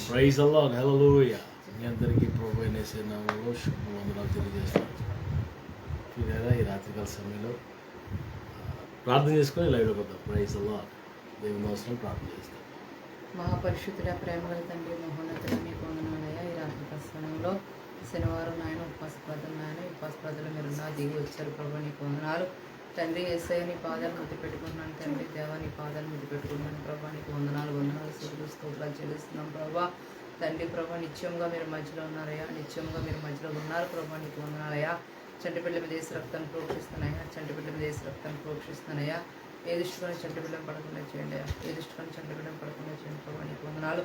Praise the lord, హల్లెలూయా. మీ అందరికీ ప్రభువైన యేసు నామములో శుభవందనాలు తెలియజేస్తాను. చూడారా ఈ రాత్రికాల సమయంలో ప్రార్థన చేసుకొని లైవ్లోకి వద్దాం. Praise the lord. దేవుని అవసరం ప్రార్థన చేస్తాం. మహాపరిశుద్ధుల ప్రేమగల తండ్రి మహోన్నతుల మీకు వందనాలయ్యా. ఈ రాత్రికాల సమయంలో శనివారం నాయన ఉపవాస ప్రార్థన నాయన ఉపవాస ప్రార్థనలు మీరు నా దిగి వచ్చారు ప్రభు, నీకు వందనాలు తండ్రి. యేసయ్య నీ పాదాలు ముద్దు పెట్టుకుంటున్నాను తండ్రి. దేవా నీ పాదాలు ముద్దు పెట్టుకుంటున్నాను ప్రభా, నీకు వందనాలు స్తోత్రాలు చెల్లిస్తున్నాం ప్రభా. తండ్రి ప్రభా, నిత్యంగా మీరు మధ్యలో ఉన్నారయ్యా, నిత్యంగా మీరు మధ్యలో ఉన్నారు ప్రభా, నీకు వందనాలయ్యా. చంటి బిడ్డ మీద వేసి రక్తాన్ని ప్రోక్షిస్తున్నాయా, చంటి బిడ్డ మీద వేసి రక్తాన్ని ప్రోక్షిస్తున్నాయా. ఏ దృష్టికొని చంటి బిడ్డను పడకుండా చేయండి అయ్యా, ఏ దృష్టికొని చంటి బిడ్డను పడకుండా చేయండి ప్రభా, నీకు వందనాలు.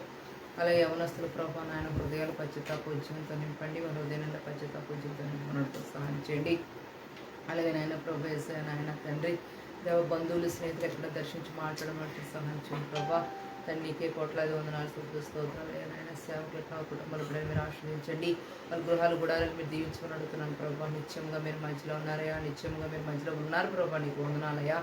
అలాగే యవనస్తుల ప్రభా నాయన హృదయాలు పశ్చాత్తాప ఉద్యమంతో నింపండి, మన హృదయం నుండి పశ్చాత్తాప ఉద్యమంతో నింపనట్టు సహాయం చేయండి. అలాగే నాయన ప్రభు యేసయ్య నాయన తండ్రి దేవ బంధువులు స్నేహితులు ఎక్కడ దర్శించి మాట్లాడమంటే సహాయం చేయండి ప్రభా. తండ్రి నీకే కోట్లాది వందనాలు స్తోత్రాలు నాయన. సేవకులకు కుటుంబాలు కూడా మీరు ఆశ్రయించండి, వాళ్ళ గృహాలు గుడాలను మీరు దీవించుకొని అడుగుతున్నాను ప్రభా. నిత్యంగా మీరు మధ్యలో ఉన్నారయ్యా, నిత్యంగా మీరు మధ్యలో ఉన్నారు ప్రభా, నీకు వందనాలయ్యా.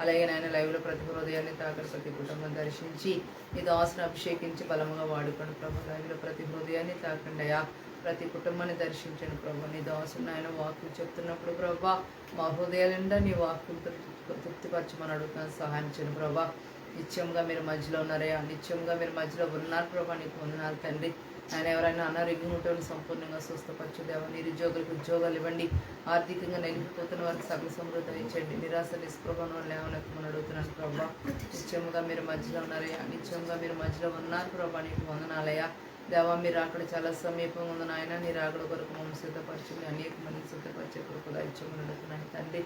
అలాగే నాయన లైవ్లో ప్రతి హృదయాన్ని తాకడి ప్రతి కుటుంబం దర్శించి ఈ దాసును అభిషేకించి బలముగా వాడుకోండి ప్రభా. లైవ్లో ప్రతి హృదయాన్ని తాకండి అయ్యా, ప్రతి కుటుంబాన్ని దర్శించండి ప్రభా. నీ దాసుని ఆయన వాక్యం చెప్తున్నప్పుడు ప్రభా మా హృదయాలండా నీ వాక్యంతో తృప్తిపరచమని అడుగుతున్నాను, సహాయం చేయండి ప్రభా. నిత్యంగా మీరు మధ్యలో ఉన్నారయ్యా, నిత్యంగా మీరు మధ్యలో ఉన్నారు ప్రభా, నీకు వందనాలు తండ్రి. ఆయన ఎవరైనా అనారోగ్యం ఉంటే సంపూర్ణంగా స్వస్థపరచు దేవా. నిరుద్యోగులకు ఉద్యోగాలు ఇవ్వండి, ఆర్థికంగా నలిగిపోతున్న వారికి సకల సమృద్ధి ఇచ్చండి, నిరాశ నిస్పృహను లేవనెత్తమని అడుగుతున్నాను ప్రభా. నిత్యంగా మీరు మధ్యలో ఉన్నారయ్యా, నిత్యంగా మీరు మధ్యలో ఉన్నారు ప్రభా, నీకు వందనాలయ్యా. దేవా మీరు అక్కడ చాలా సమీపంగా ఉంది నాయన, నీ రాకడ కొరకు మమ్మల్ని సిద్ధపరచండి, అనేక మందిని సిద్ధపరిచే కొరకు దైత్యమని అడుగుతున్నాను తండ్రి.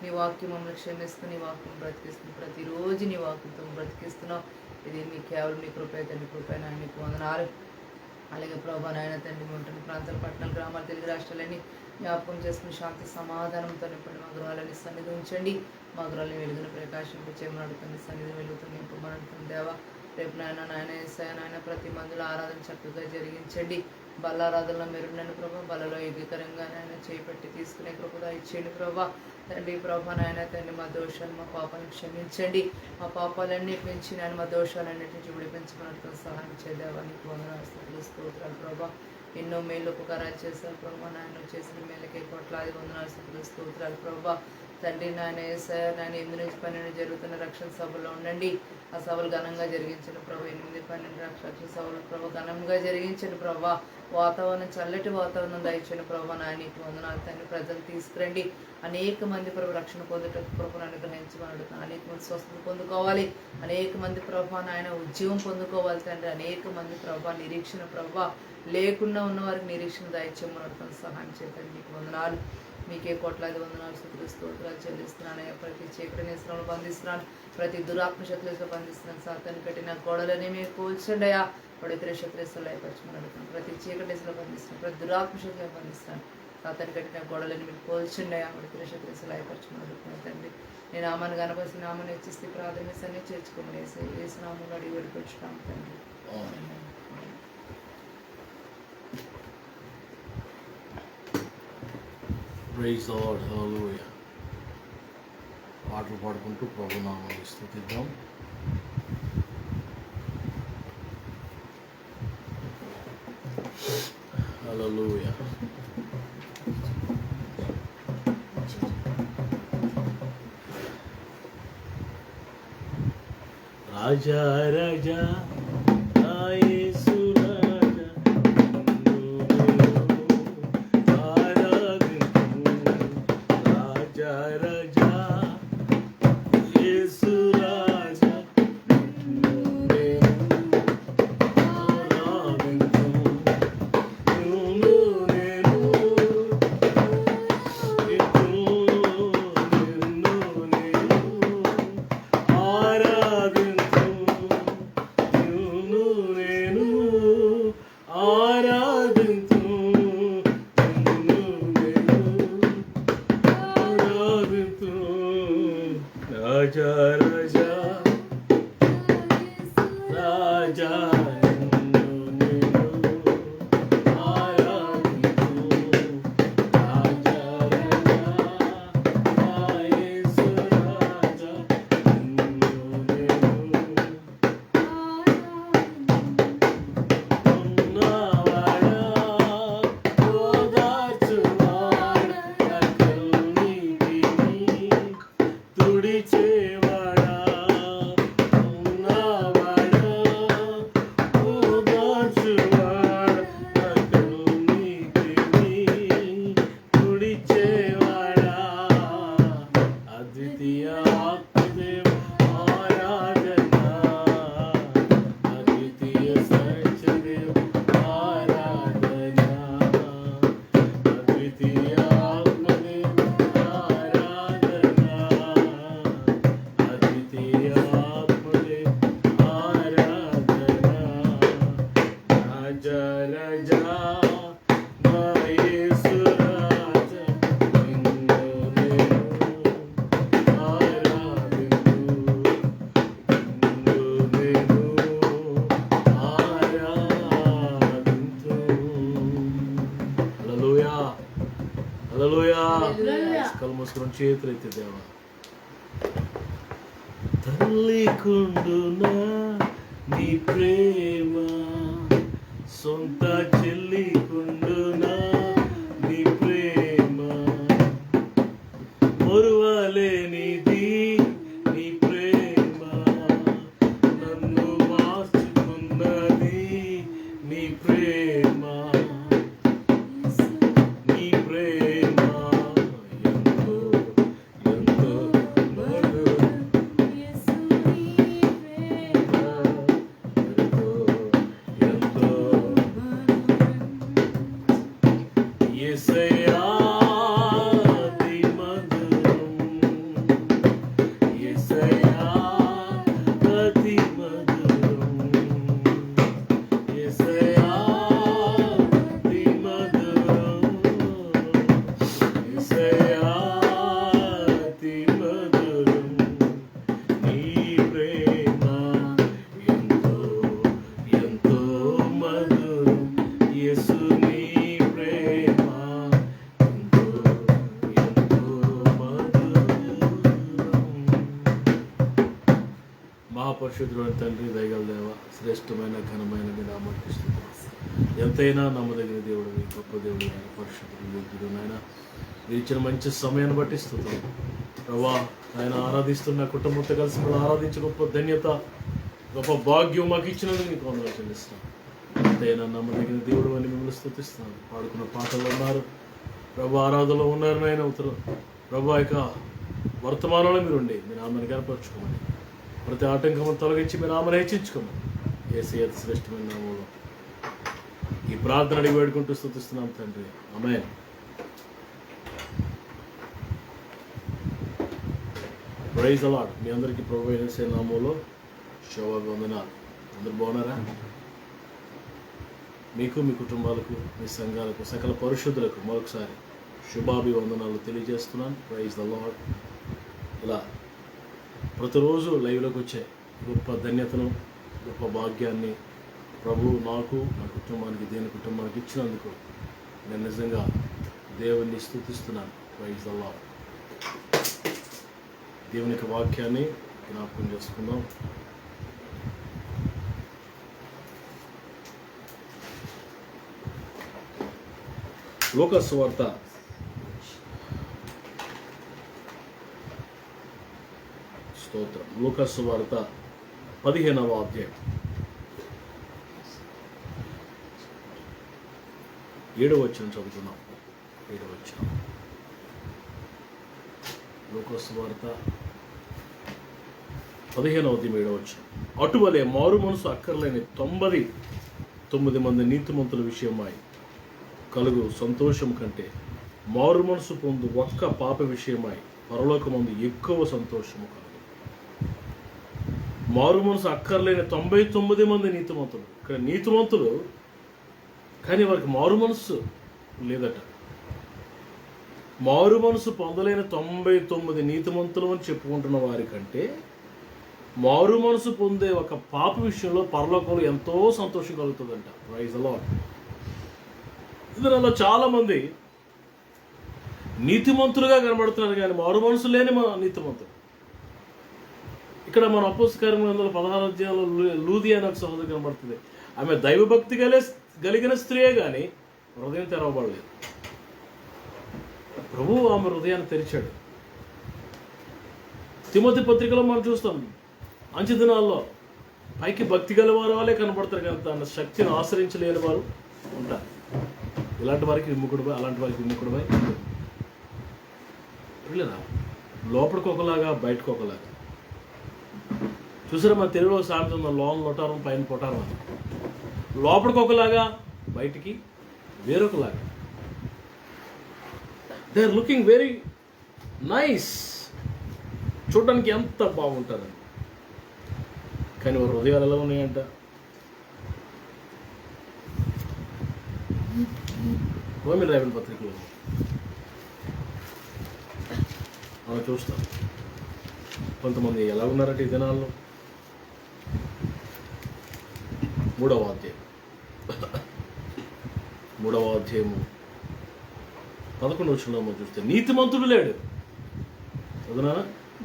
నీ వాక్యం మమ్మల్ని క్షమిస్తూ నీ వాక్యం బ్రతికిస్తుంది, ప్రతిరోజు నీ వాక్యంతో బ్రతికిస్తున్నావు. ఇది నీ కేవలం నీ కృపే తండ్రి, కృపే నాయన, నీకు వందనాలు. అలాగే ప్రభా నాయన తండ్రి ఉంటున్న ప్రాంతాలు పట్టణాలు గ్రామాలు తెలుగు రాష్ట్రాలన్నీ జ్ఞాపకం చేసుకుని శాంతి సమాధానంతో నింపండి. మా గృహాలని సన్నిధి ఉంచండి, మా గృహాలను వెలుగును ప్రకాశింపచేయమని అడుగుతుంది, సన్నిధి వెలుగుతూ నింపమని అడుగుతుంది దేవా. రేపు నాయన యేసయ్య నాయన ప్రతి మందుల ఆరాధన చక్కగా జరిగించండి. బల్లారాధనలో మెరుండని ప్రభా, బలలో ఏకీకరంగా నాయన చేపట్టి తీసుకునే కృపగా ఇచ్చేయండి ప్రభా. తండ్రి ప్రభా నాయన తండ్రి మా దోషాలు మా పాపాలను క్షమించండి, మా పాపాలన్నిటి నుంచి నేను మా దోషాలన్నిటి నుంచి విడిపించుకున్నట్టు సహాయం చేద్దావా. నీకు వందనాలు స్తోత్రాలు ప్రభా. ఎన్నో మేలు ఉపకారాలు చేశారు ప్రభా, నాయన చేసిన మేలకే కోట్లాది వందనాలు స్తోత్రాలు ప్రభా. తండ్రి నాయన యేసయ్య నాయన 8 నుంచి 12 జరుగుతున్న రక్షణ సభలో ఉండండి, ఆ సభలు ఘనంగా జరిగించండి ప్రభా. 8, 12 రక్షణ సభలు ప్రభా ఘనంగా జరిగించండి ప్రభా. వాతావరణం చల్లటి వాతావరణం దయచండి ప్రభా, నాయన నీకు వందనాలు తండ్రి. ప్రజలు తీసుకురండి, అనేక మంది ప్రభు రక్షణ పొందుటకు ప్రభుని అనుగ్రహించమని అడుగుతాను. అనేక మంది స్వస్థత పొందుకోవాలి, అనేక మంది ప్రభా నాయన ఉద్యోగం పొందుకోవాలి తండ్రి. అనేక మంది ప్రభా నిరీక్షణ ప్రభా లేకుండా ఉన్న వారికి నిరీక్షణ దయచేయమని అడుగుతాను, సహాయం చేయండి. నీకు వందనాలు, మీకే కోట్లాది వందనాలు స్తోత్రాలు చెల్లిస్తున్నాను. ప్రతి చీకటి నిస్త్రంలో బంధిస్తున్నాను, ప్రతి దురాత్మ శక్తులతో బంధిస్తున్నాను. సాతాను కట్టిన గోడలని మీరు కూల్చండి అయ్యా, పడితర శక్తులు అయిపరచమని అడుగుతాను. ప్రతి చీకటి నిస్త్రంలో బంధిస్తున్నాను, ప్రతి దురాత్మ శక్తులు బంధిస్తున్నాను. సాతాను కట్టిన గోడలని మీరు కూల్చండి అయ్యా, పడితర శక్తులు అయిపరచమని అడుగుతున్నాను తండ్రి. నేను నామాన్ని కనపరిచి నామాన్ని హెచ్చిస్తే ప్రార్థన సన్ని చేర్చుకోమని వేసి నామంలో అడిగి వెళ్ళిపోతున్నాను తండ్రి. ప్రైజ్ ద లార్డ్, హల్లెలూయా. పాటలు పాడుకుంటూ ప్రభు నామాన్ని స్తుతిద్దాం. హల్లెలూయా. రాజా రాజా రాజా నా యేసు రాజా నిన్ను నేను ఆరాధింతును నిన్ను నేను ఆరాధింతును హల్లెలూయా హల్లెలూయా కళ్ళు మూసుకొని చేతులు ఎత్తి దేవా తల్లి కుండునా నీ ప్రేమ సొంత చెల్లి కుండునా నీ ప్రేమ మరువలేనిది నీ ప్రేమ నన్ను మార్చుకున్నది నీ ప్రేమ నీ ప్రేమ ఎంతో ఎంతో మధురం ఎంతో యేసయ్యా అతి మధురం యేసయ్యా అతి మధురం యేసయ్యా అతి మధురం యేసయ్యా అతి మధురం నీ ప్రేమ ఎంతో ఎంతో మధురం యేసు నీ ప్రేమ ఎంతో ఎంతో మధురం మహాపరిశుద్ధుడైన తండ్రి దయగల దేవ శ్రేష్టమైన ఘనమైన మీ నామానికి స్తుతులు. ఎంతైనా నమ్మదగిన దేవుడు గొప్ప దేవుడు ఆయన పరిశుద్ధుడు యోగ్యుడు నాయన మీరు ఇచ్చిన మంచి సమయాన్ని బట్టి స్తుతులు ప్రభా ఆయన ఆరాధిస్తున్న కుటుంబంతో కలిసి కూడా ఆరాధించే గొప్ప ధన్యత గొప్ప భాగ్యం మాకు ఇచ్చినందుకు నీకు వందనాలు చెల్లిస్తున్నాను. ఎంతైనా నమ్మదగిన దేవుడు అని మిమ్మల్ని స్తుతిస్తున్నాను. పాడుకున్న పాటల్లో ఉన్నారు ప్రభు ఆరాధనలో ఉన్నారు నాయన ఉత్తరం ప్రభు యొక్క వర్తమానంలో మీరు ఉండి మీ నామని కనపరుచుకోమని ప్రతి ఆటంకం తొలగించి మీ నామని హెచ్చించుకోమని యేసయ్య అతి శ్రేష్టమైన నామంలో ఈ ప్రార్థన అడిగి వేడుకుంటూ స్తుతిస్తున్నాం తండ్రి ఆమేన్. Praise the lord. మీ అందరికీ ప్రభువైన యేసయ్య నామంలో శుభవందనాలు. అందరూ బాగున్నారా? మీకు మీ కుటుంబాలకు మీ సంఘాలకు సకల పరిశుద్ధులకు మరొకసారి శుభాభివందనాలు తెలియజేస్తున్నాను. Praise the lord. ఇలా ప్రతిరోజు లైవ్లోకి వచ్చే గొప్ప ధన్యతను గొప్ప భాగ్యాన్ని ప్రభు నాకు నా కుటుంబానికి దేని కుటుంబానికి ఇచ్చినందుకు నేను నిజంగా దేవుణ్ణి స్తుతిస్తున్నాను. Praise the lord. దేవుని యొక్క వాక్యాన్ని జ్ఞాపకం చేసుకుందాం. లూకా సువార్త 15వ అధ్యాయం 7వ వచనం చదువుతున్నాం. 7వ వచనం లూకా సువార్త 15వ అధ్యాయం 7వ వచనం. అటువలే మారు మనసు అక్కర్లేని 99 మంది నీతిమంతుల విషయమై కలుగు సంతోషం కంటే మారు మనసు పొందు ఒక్క పాప విషయమై పరలోకమందు ఎక్కువ సంతోషము కలుగు. మారు మనసు అక్కర్లేని 99 మంది నీతిమంతులు. ఇక్కడ నీతిమంతులు కానీ వారికి మారు మనసు లేదట. మారు మనసు పొందలేని 99 నీతిమంతులు అని చెప్పుకుంటున్న వారి కంటే మారు మనసు పొందే ఒక పాప విషయంలో పరలోకంలో ఎంతో సంతోషం కలుగుతుందంట. Praise the lord. ఇందులో చాలామంది నీతిమంతులుగా కనబడుతున్నారు కానీ మారు మనసు లేని నీతిమంతులు. ఇక్కడ మన అపోస్తల కార్యములు 16వ అధ్యాయంలో లూది అనే ఒక సహోదరి కనబడుతుంది. ఆమె దైవభక్తి కలిగిన స్త్రీయే కానీ హృదయం తెరవబడలేదు. ప్రభువు ఆమె హృదయాన్ని తెరిచాడు. తిమోతి పత్రికలో మనం చూస్తాం అంచె దినాల్లో పైకి భక్తి గల వారు వాళ్ళే కనబడతారు కానీ తన శక్తిని ఆశ్రయించలేని వారు ఉంటారు. ఇలాంటి వారికి విముఖుడిపై అలాంటి వారికి విముఖుడిపై వెళ్ళరా లోపలికి ఒకలాగా బయటకు ఒకలాగా. చూసారా మన తెలుగులో సామెత ఉన్న లోన్ లొటారం పైన పొటారం అని. లోపలికి ఒకలాగా బయటికి వేరొకలాగా. They are looking very nice, చూడడానికి ఎంత బాగుంటుందని. కానీ వారి హృదయాలు ఎలా ఉన్నాయంట? రోమిల్ రాయబడిన పత్రికలో మనం చూస్తాం. కొంతమంది ఎలా ఉన్నారంటే ఈ దినాల్లో 3వ అధ్యాయము 11వ వచనంలో మనం చూస్తే నీతిమంతుడు లేడు. చదువునా?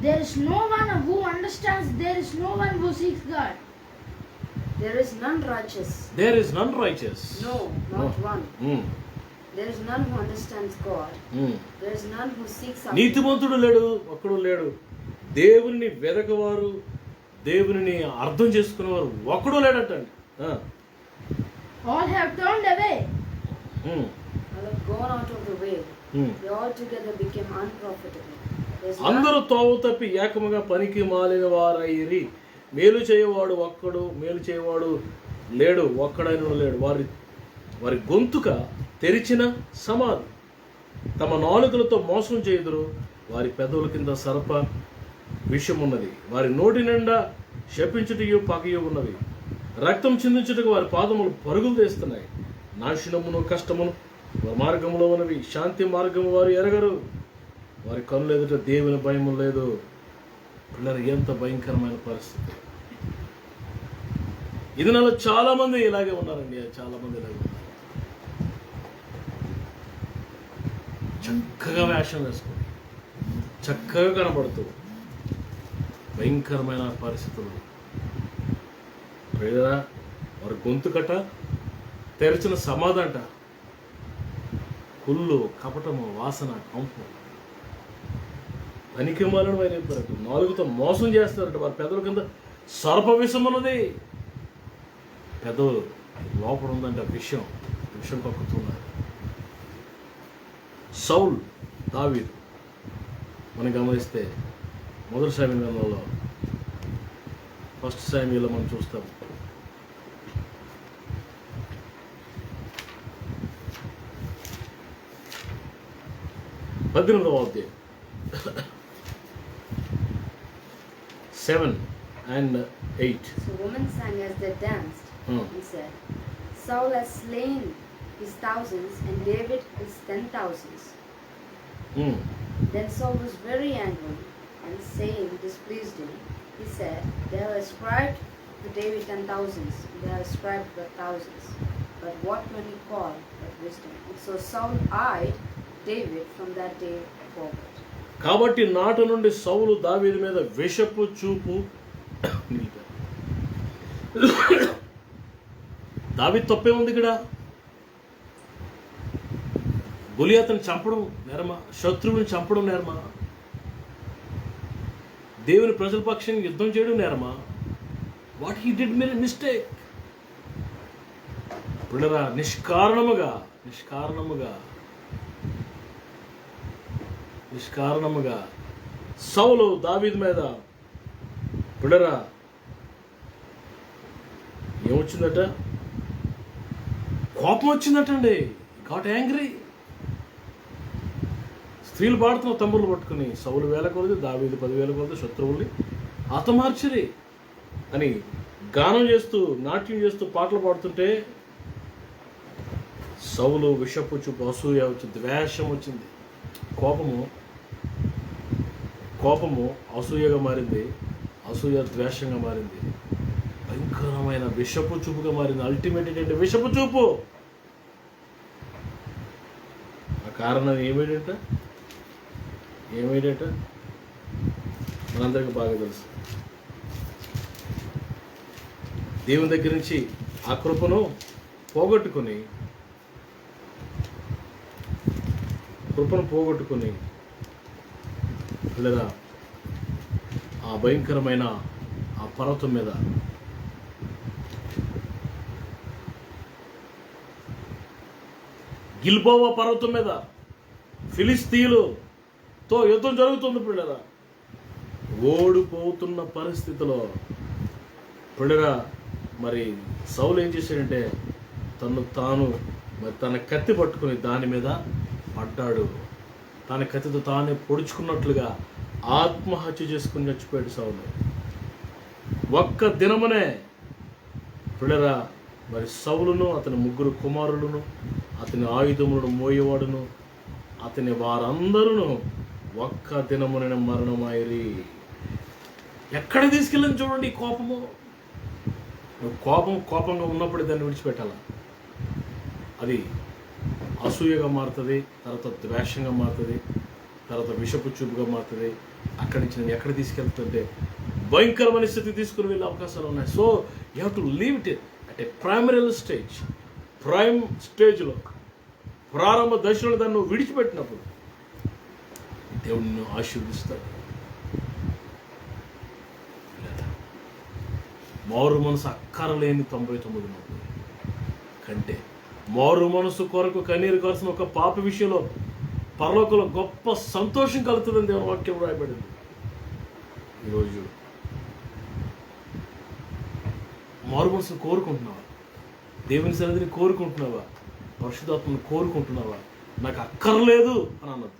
There is no one who understands, there is no one who seeks God. There is none righteous. There is none righteous. No, not No. one. Mm. There is none who understands God. Mm. There is none who seeks out. నీతిమంతుడు లేడు, ఒక్కడు లేడు. దేవుని వెదకవారు, దేవుని అర్థం చేసుకునేవారు ఒక్కడు లేడటండి. All have turned away. All have gone out of the way. They all together became unprofitable. There is అందరూ none, తోవ తప్పి ఏకముగా పనికి మాలిన వారయ్యిరి. మేలు చేయవాడు ఒక్కడు, మేలు చేయవాడు లేడు, ఒక్కడైన లేడు. వారి గొంతుక తెరిచిన సమాధి. తమ నాలుకలతో మోసం చేయుదురు. వారి పెదవుల కింద సర్ప విషం ఉన్నది. వారి నోటి నిండా శపించుటయు పగయు ఉన్నవి. రక్తం చిందించుటకు వారి పాదములు పరుగులు తీస్తున్నాయి. నాశనమును కష్టమును వారి మార్గంలో ఉన్నవి. శాంతి మార్గము వారు ఎరగరు. వారి కన్నులు ఎదుట దేవుని భయము లేదు. పిల్లలు, ఎంత భయంకరమైన పరిస్థితి. ఇది నాలో చాలా మంది ఇలాగే ఉన్నారండి. చాలా మంది ఇలాగే ఉన్నారు. చక్కగా వేషం వేసుకుని చక్కగా కనబడుతూ భయంకరమైన పరిస్థితులు. ప్రజరా, వారి గొంతుకట తెరిచిన సమాధంట. కుళ్ళు, కపటము, వాసన, కంపు, పనికి మాలిన వారు చెప్పారట. నాలుగుతో మోసం చేస్తారట. వారి పెదవుల కింద సర్ప విషం ఉన్నది. పెదవులు లోపల ఉందంట విషం కక్కుతున్నారు. సౌల్, దావీదు మనం గమనిస్తే మొదటి సామ్యూయలు గ్రంథంలో 1 సామ్యూయల్లో మనం చూస్తాం. పద్దెనిమిదవ అధ్యాయం 7 and 8. So women sang as they danced and said, Saul has slain his thousands and David his 10,000s. Then Saul was very angry, and saying displeased him, he said, They have ascribed to David 10,000s, they have ascribed but thousands. But what can he call but wisdom? And so Saul eyed David from that day forward. కాబట్టి నాటి నుండి సౌలు దావీదు మీద విషపు చూపు నిలిపారు. దావీదు తప్పే ఉంది ఇక్కడ. గొలియాతుని చంపడం నేరమా? శత్రువుని చంపడం నేరమా? దేవుని ప్రజల పక్షాన్ని యుద్ధం చేయడం నేరమా? What he did mistake. పిల్లరా, నిష్కారణముగా సౌలు దావీదు మీద పిల్లరా ఏమొచ్చిందట? కోపం వచ్చిందటండి. Got angry. స్త్రీలు పాడుతున్న తమ్ముళ్ళు పట్టుకుని సౌలు 1000 కొలది, దావీదు 10,000 కొలది శత్రువుల్ని హతమార్చిరి అని గానం చేస్తూ, నాట్యం చేస్తూ పాటలు పాడుతుంటే సౌలు విషపు చూపు, అసూయ వచ్చింది, ద్వేషం వచ్చింది. కోపము అసూయగా మారింది, అసూయ ద్వేషంగా మారింది, భయంకరమైన విషపు చూపుగా మారింది. అల్టిమేట్ ఏంటంటే విషపు చూపు. ఆ కారణం ఏమిటంట మనందరికీ బాగా తెలుసు. దేవుని దగ్గర నుంచి ఆ కృపను పోగొట్టుకుని లేదా ఆ భయంకరమైన ఆ పర్వతం మీద గిల్బోవా పర్వతం మీద ఫిలిస్తీయులతో యుద్ధం జరుగుతుంది. పిల్లరా, ఓడిపోతున్న పరిస్థితిలో పిల్లరా మరి సౌలు ఏం చేశాడంటే తన కత్తి పట్టుకుని దాని మీద పడ్డాడు. తన కత్తితో తానే పొడుచుకున్నట్లుగా ఆత్మహత్య చేసుకుని చచ్చిపోయాడు సౌలు. ఒక్క దినమునే పిల్లరా మరి సౌలును అతని 3 కుమారులను అతని ఆయుధములను మోయేవాడును అతని వారందరూ ఒక్క దినమున మరణమాయిరి. ఎక్కడ తీసుకెళ్ళని చూడండి ఈ కోపము. నువ్వు కోపంగా ఉన్నప్పుడు దాన్ని విడిచిపెట్టాల. అది అసూయగా మారుతుంది, తర్వాత ద్వేషంగా మారుతుంది, తర్వాత విషపు చూపుగా మారుతుంది. అక్కడి నుంచి నేను ఎక్కడ తీసుకెళ్తుంటే భయంకరమైన స్థితి తీసుకుని వెళ్ళే అవకాశాలు ఉన్నాయి. So you have to leave it at a primary stage. Prime స్టేజ్లో ప్రారంభ దశలో దాన్ని నువ్వు విడిచిపెట్టినప్పుడు దేవుడు నిన్ను ఆశీర్వదిస్తాడు. మారు మనసు అక్కరలేని 99 మంది కంటే మారు మనసు కొరకు కన్నీరు కాల్సిన ఒక పాప విషయంలో పరలోకంలో గొప్ప సంతోషం కలుగుతుందని దేవుని వాక్యం రాయబడింది. ఈరోజు మారు మనసును కోరుకుంటున్నావా? దేవుని సన్నిధిని కోరుకుంటున్నావా? పరిశుద్ధాత్మను కోరుకుంటున్నావా? నాకు అక్కర్లేదు అని అన్నది.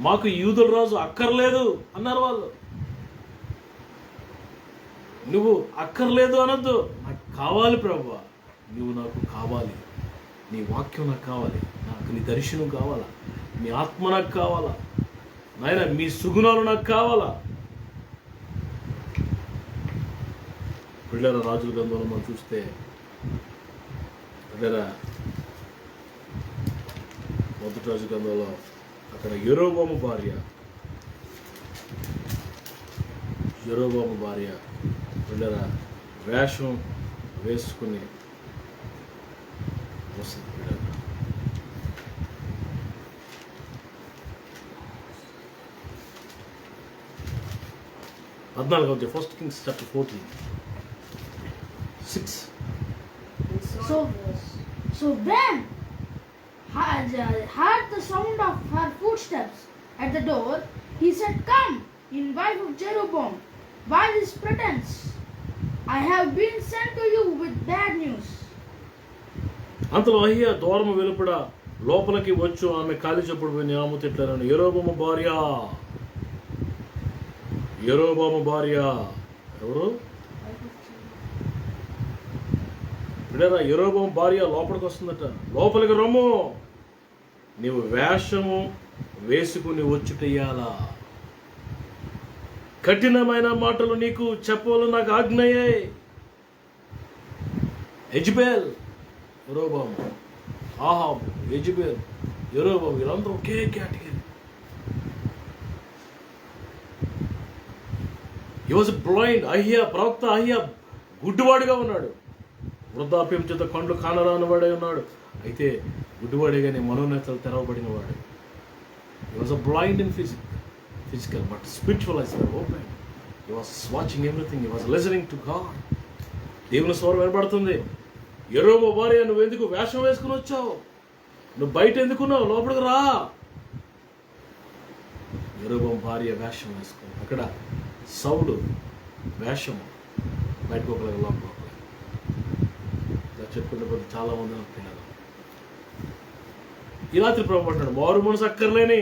మాకు యూదుల రాజు అక్కర్లేదు అన్నారు వాళ్ళు. నువ్వు అక్కర్లేదు అనొద్దు. నాకు కావాలి ప్రభువా, నువ్వు నాకు కావాలి, నీ వాక్యం నాకు కావాలి, నాకు నీ దర్శనం కావాలా, నీ ఆత్మ నాకు కావాలా, నాయన మీ సుగుణాలు నాకు కావాలా. పిల్లల రాజుల గ్రంథంలో మనం చూస్తే పిల్లల మొదటి రాజు గ్రంథంలో అక్కడ యెరోబోము భార్య పిల్లల వేషం వేసుకుని వస్తుంది. పిల్లల 14 1 Kings chapter 14 6. So Ben heard the sound of her footsteps at the door. He said, "Come in, wife of Jeroboam. Why this pretense? I have been sent to you with bad news." అంతలో అహియా ద్వారము వెలుపడ లోపలికి వచ్చు ఆమె కాలి చప్పుడు పోయి ఆమె తిట్టారని యెరోబోము భార్య ఎవరు? బిడ్డరా, యెరోబోము భార్య లోపలికి వస్తుందట. లోపలికి రమ్ము, నీవు వేషము వేసుకుని వచ్చుటయ్యాలా. కఠినమైన మాటలు నీకు చెప్పవలు నాకు ఆజ్ఞయే. యెజబెల్, యెరోబోము, ఆహాబు, యెజబెల్, యెరోబోము వీళ్ళందరూ ఒకే కేటగిరీ. He was blind. ప్రవక్త అహియా గుడ్డివాడిగా ఉన్నాడు. వృద్ధాప్యం చేత కండ్లు కానరానివాడే ఉన్నాడు. అయితే గుడ్డివాడిగానే మనోనేతలు తెరవబడిన వాడు. హి was blind in physical but spiritual ice were open. He was watching everything. He was listening to God. దేవుని స్వరం వినబడుతుంది. యెరోబోము భార్య, నువ్వు ఎందుకు వేషం వేసుకుని వచ్చావు? నువ్వు బయట ఎందుకున్నావు? లోపలికి రా. యెరోబోము భార్య వేషం వేసుకుని, అక్కడ సౌలు వేషము బయటకు ఒకలాగా లోపల ఇలా చెప్పుకునే కొద్ది చాలా మంది నాకు తెలియదు. ఈ రాత్రి ప్రభు అంటాడు, మారు మనసు అక్కర్లేని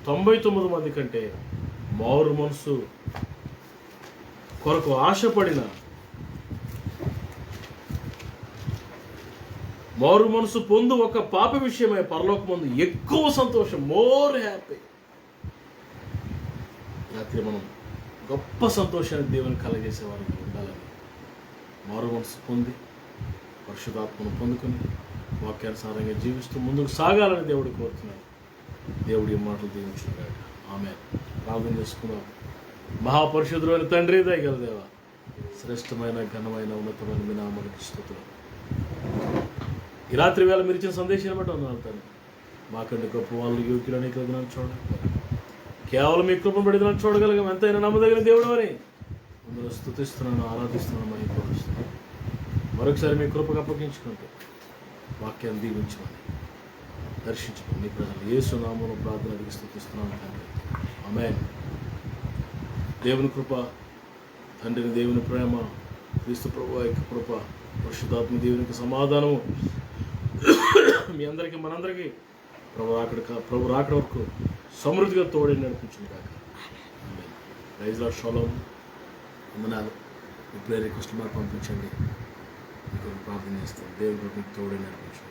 99 మంది కంటే మారు మనసు కొరకు ఆశపడిన, మారు మనసు పొందు ఒక పాప విషయమై పరలోకమందు ఎక్కువ సంతోషం, మోర్ హ్యాపీ. రాత్రి మనం గొప్ప సంతోషాన్ని దేవుని కలగజేసేవారికి ఉండాలని, మారు మనసు పొంది పరిశుద్ధాత్మను పొందుకొని వాక్యానుసారంగా జీవిస్తూ ముందుకు సాగాలని దేవుడు కోరుతున్నాడు. దేవుడి మాటలు దీవించుగాక. ఆమేన్. ప్రార్థన చేసుకుందాం. మహాపరిశుద్ధుడైన తండ్రి, దయగల దేవా, శ్రేష్టమైన ఘనమైన ఉన్నతమైన మీ నామమునకు స్తుతులు. ఈ రాత్రి వేళ మీరు ఇచ్చిన సందేశాన్ని బట్టి ఉన్నాను తండ్రి. మాకంటే గొప్ప వాళ్ళు యోగ్యులు అనేక దినాలు చూడగలిగాం. కేవలం మీ కృపను బట్టి దినాలు చూడగలిగాం. ఎంతైనా నమ్మదగిన దేవుడు అని మిమ్మల్ని స్తుతిస్తున్నాను, ఆరాధిస్తున్నాను, మహిమపరుస్తున్నాను. మరొకసారి మీ కృపకు అప్పగించుకుంటూ వాక్యాన్ని దీవించమని, దర్శించమని మీ ప్రజలు యేసు నామములో ప్రార్థన అడిగి స్తుతిస్తున్నాను తండ్రి. ఆమేన్. దేవుని కృప, తండ్రిని దేవుని ప్రేమ, క్రీస్తు ప్రభువు యొక్క కృప, పరిశుద్ధాత్మ దేవునికి సమాధానము మీ అందరికీ మనందరికీ ప్రభు రాకడ వరకు సమృద్ధిగా తోడని నడిపించింది కాక. ఆమేన్. Praise lord. షాలోమ్. వందనాలు. మీ ప్రేయర్ రిక్వెస్ట్ మాకు పంపించండి. మీకు ప్రార్థన చేస్తాం. దేవుడు మీకు తోడే నడిపించు.